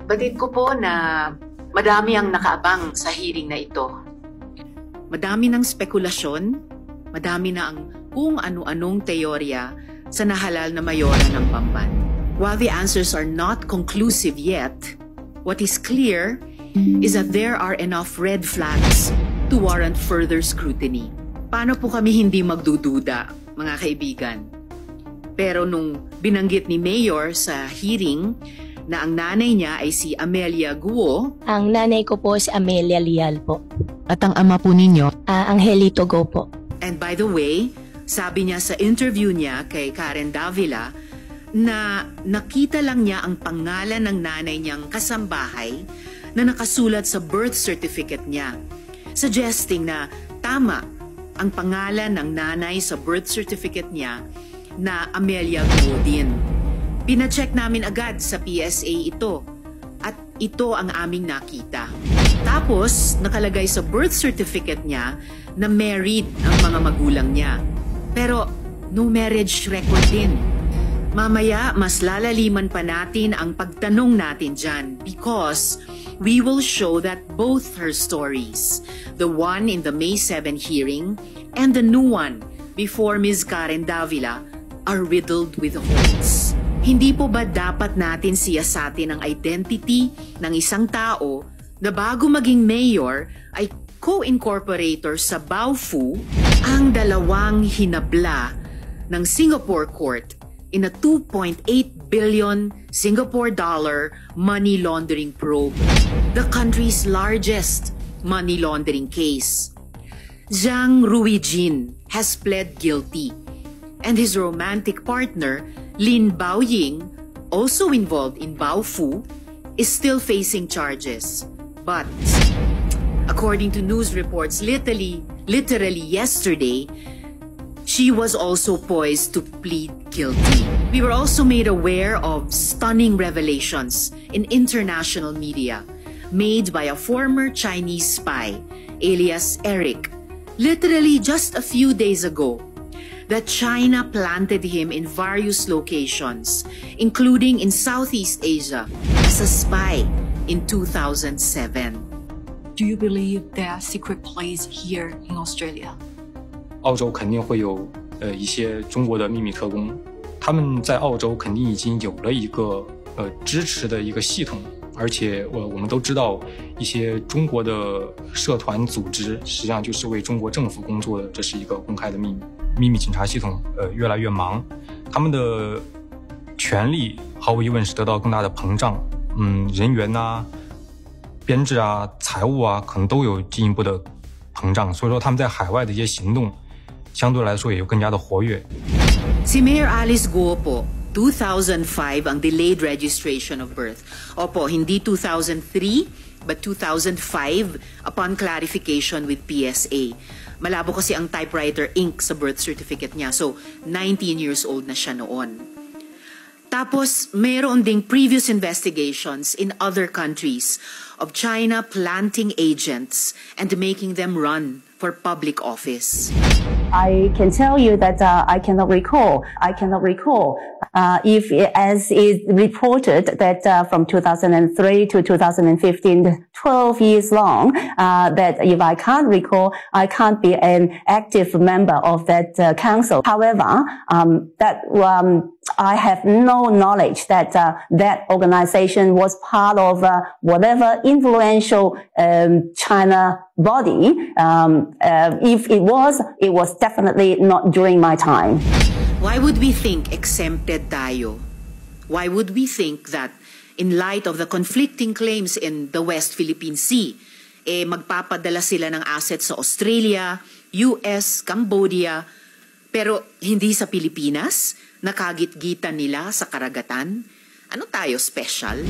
Batid ko po na madami ang nakaabang sa hearing na ito. Madami ng spekulasyon, madami na ang kung ano-anong teorya sa nahalal na mayora ng Bamban. While the answers are not conclusive yet, what is clear is that there are enough red flags to warrant further scrutiny. Paano po kami hindi magdududa, mga kaibigan? Pero nung binanggit ni Mayor sa hearing na ang nanay niya ay si Amelia Guo. Ang nanay ko po si Amelia Lial po. At ang ama po ninyo? Angelito Go po. And by the way, sabi niya sa interview niya kay Karen Davila na nakita lang niya ang pangalan ng nanay niyang kasambahay na nakasulat sa birth certificate niya, suggesting na tama ang pangalan ng nanay sa birth certificate niya na Amelia Guo din. Pina-check namin agad sa PSA ito at ito ang aming nakita. Tapos nakalagay sa birth certificate niya na married ang mga magulang niya. Pero no marriage record din. Mamaya mas lalaliman pa natin ang pagtanong natin dyan because we will show that both her stories, the one in the May 7 hearing and the new one before Ms. Karen Davila, are riddled with holes. Hindi po ba dapat natin siyasatin ang identity ng isang tao na bago maging mayor ay co-incorporator sa Baofu ang dalawang hinabla ng Singapore court in a 2.8 billion Singapore dollar money laundering probe, the country's largest money laundering case. Zhang Ruijin has pled guilty, and his romantic partner, Lin Baoying, also involved in Baofu, is still facing charges. But, according to news reports literally yesterday, she was also poised to plead guilty. We were also made aware of stunning revelations in international media made by a former Chinese spy, alias Eric, literally just a few days ago, that China planted him in various locations, including in Southeast Asia, as a spy in 2007. Do you believe there are secret plays here in Australia? 澳洲肯定会有一些中国的秘密特工，他们在澳洲肯定已经有了一个支持的一个系统，而且我们都知道一些中国的社团组织实际上就是为中国政府工作的，这是一个公开的秘密。秘密警察系统越来越忙，他们的权力毫无疑问是得到更大的膨胀，人员啊、编制啊、财务啊，可能都有进一步的膨胀，所以说他们在海外的一些行动相对来说也有更加的活跃。 Si Mayor Alice Guo po, 2005 ang delayed registration of birth. Opo, hindi 2003 but 2005 upon clarification with PSA. Malabo kasi ang typewriter ink sa birth certificate niya. So, 19 years old na siya noon. Tapos, mayroon ding previous investigations in other countries of China planting agents and making them run for public office. I can tell you that I cannot recall. If, as is reported, that from 2003 to 2015, 12 years long, that if I can't recall, I can't be an active member of that council. However, I have no knowledge that that organization was part of whatever influential China body. If it was definitely not during my time. Why would we think exempted tayo? Why would we think that in light of the conflicting claims in the West Philippine Sea, magpapadala sila ng assets sa Australia, US, Cambodia, pero hindi sa Pilipinas? Nakagit-gitan nila sa karagatan? Ano tayo special?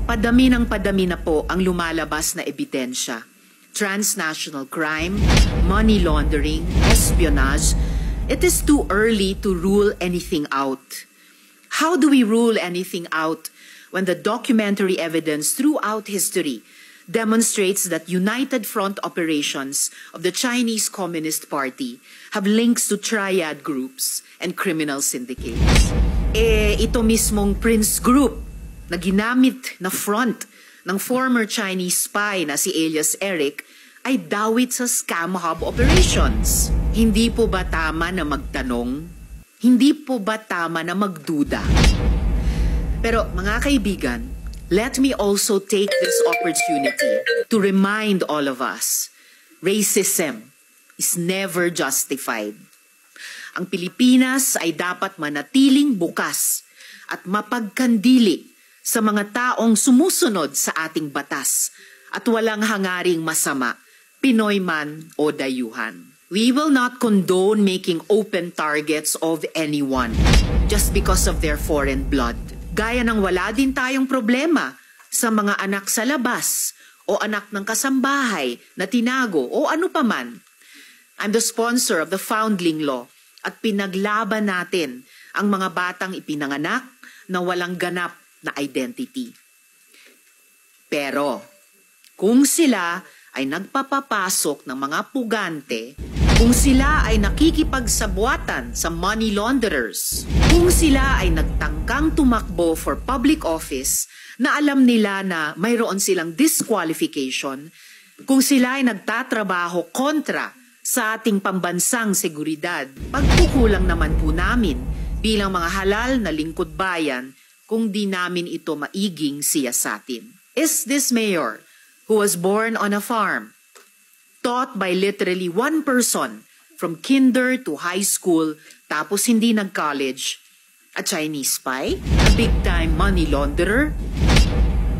Padami ng padami na po ang lumalabas na ebidensya. Transnational crime, money laundering, espionage. It is too early to rule anything out. How do we rule anything out when the documentary evidence throughout history demonstrates that United Front operations of the Chinese Communist Party have links to triad groups and criminal syndicates? Ito mismong Prince Group na ginamit na front ng former Chinese spy na si Elias Eric ay dawit sa scam hub operations. Hindi po ba tama na magtanong? Hindi po ba tama na magduda? Pero mga kaibigan, let me also take this opportunity to remind all of us, racism is never justified. Ang Pilipinas ay dapat manatiling bukas at mapagkandili sa mga taong sumusunod sa ating batas at walang hangaring masama, Pinoy man o dayuhan. We will not condone making open targets of anyone just because of their foreign blood. Gaya ng wala din tayong problema sa mga anak sa labas o anak ng kasambahay na tinago o ano paman. I'm the sponsor of the Foundling Law at pinaglaban natin ang mga batang ipinanganak na walang ganap na identity. Pero kung sila ay nagpapapasok ng mga pugante, kung sila ay nakikipagsabwatan sa money launderers, kung sila ay nagtangkang tumakbo for public office na alam nila na mayroon silang disqualification, kung sila ay nagtatrabaho kontra sa ating pambansang seguridad, pagkukulang naman po namin bilang mga halal na lingkod bayan kung di namin ito maiging siyasatin. Is this mayor who was born on a farm, taught by literally one person from kinder to high school, tapos hindi nag-college, a Chinese spy, a big-time money launderer,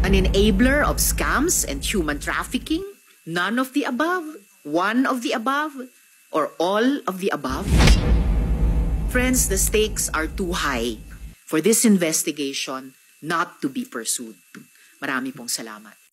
an enabler of scams and human trafficking, none of the above, one of the above, or all of the above? Friends, the stakes are too high for this investigation not to be pursued. Marami pong salamat.